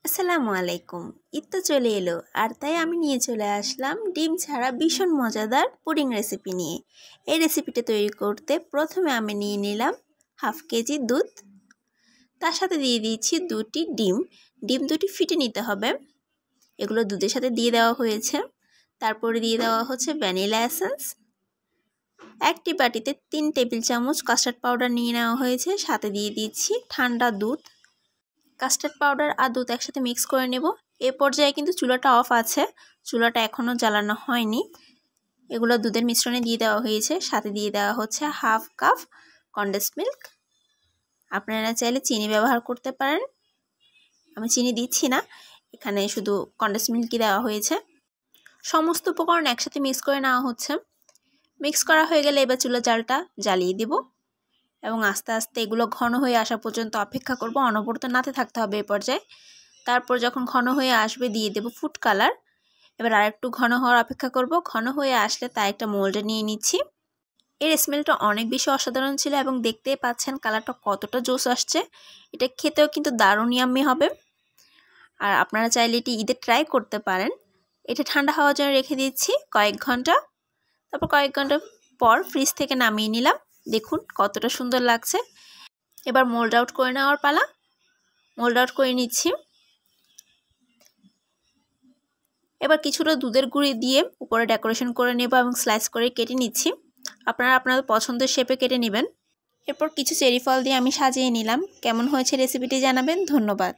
আসসালামু আলাইকুম। ঈদ তো চলে এলো আর তাই আমি নিয়ে চলে আসলাম ডিম ছাড়া ভীষণ মজাদার পুডিং রেসিপি নিয়ে। এই রেসিপিটা তৈরি করতে প্রথমে আমি নিয়ে নিলাম হাফ কেজি দুধ, তার সাথে দিয়ে দিচ্ছি দুটি ডিম। ডিম দুটি ফিটে নিতে হবে, এগুলো দুধের সাথে দিয়ে দেওয়া হয়েছে। তারপরে দিয়ে দেওয়া হচ্ছে ভ্যানিলা এসেন্স। একটি বাটিতে 3 টেবিল চামচ কাস্টার্ড পাউডার নিয়ে নেওয়া হয়েছে, সাথে দিয়ে দিচ্ছি ঠান্ডা দুধ। কাস্টার্ড পাউডার আর দুধ একসাথে মিক্স করে নেব। এই পর্যায়ে কিন্তু চুলাটা অফ আছে, চুলাটা এখনও জ্বালানো হয়নি। এগুলো দুধের মিশ্রণে দিয়ে দেওয়া হয়েছে, সাথে দিয়ে দেওয়া হচ্ছে হাফ কাপ কনডেন্স মিল্ক। আপনারা চাইলে চিনি ব্যবহার করতে পারেন, আমি চিনি দিচ্ছি না, এখানে শুধু কনডেন্স মিল্কই দেওয়া হয়েছে। সমস্ত উপকরণ একসাথে মিক্স করে নেওয়া হচ্ছে। মিক্স করা হয়ে গেলে এবার চুলা জালটা জ্বালিয়ে দেব এবং আস্তে আস্তে এগুলো ঘন হয়ে আসা পর্যন্ত অপেক্ষা করব। অনবরত নাড়তে থাকতে হবে এই পর্যায়ে। তারপর যখন ঘন হয়ে আসবে দিয়ে দেব ফুড কালার। এবার আরেকটু ঘন হওয়ার অপেক্ষা করব। ঘন হয়ে আসলে তা একটা মোল্ডে নিয়ে নিচ্ছি। এর স্মেলটা অনেক বেশি অসাধারণ ছিল এবং দেখতেই পাচ্ছেন কালারটা কতটা জোস আসছে। এটা খেতেও কিন্তু দারুণ ইয়াম্মি হবে। আর আপনারা চাইলে এটি ঈদে ট্রাই করতে পারেন। এটা ঠান্ডা হওয়ার জন্য রেখে দিচ্ছি কয়েক ঘন্টা। তারপর কয়েক ঘন্টা পর ফ্রিজ থেকে নামিয়ে নিলাম। দেখুন কতটা সুন্দর লাগছে। এবার মোল্ড আউট করে নেওয়ার পালা। মোল্ড আউট করে নিচ্ছি। এবার কিছুটা দুধের গুঁড়ি দিয়ে উপরে ডেকোরেশন করে নেব এবং স্লাইস করে কেটে নিচ্ছি। আপনারা আপনাদের পছন্দের শেপে কেটে নেবেন। এরপর কিছু চেরি ফল দিয়ে আমি সাজিয়ে নিলাম। কেমন হয়েছে রেসিপিটি জানাবেন। ধন্যবাদ।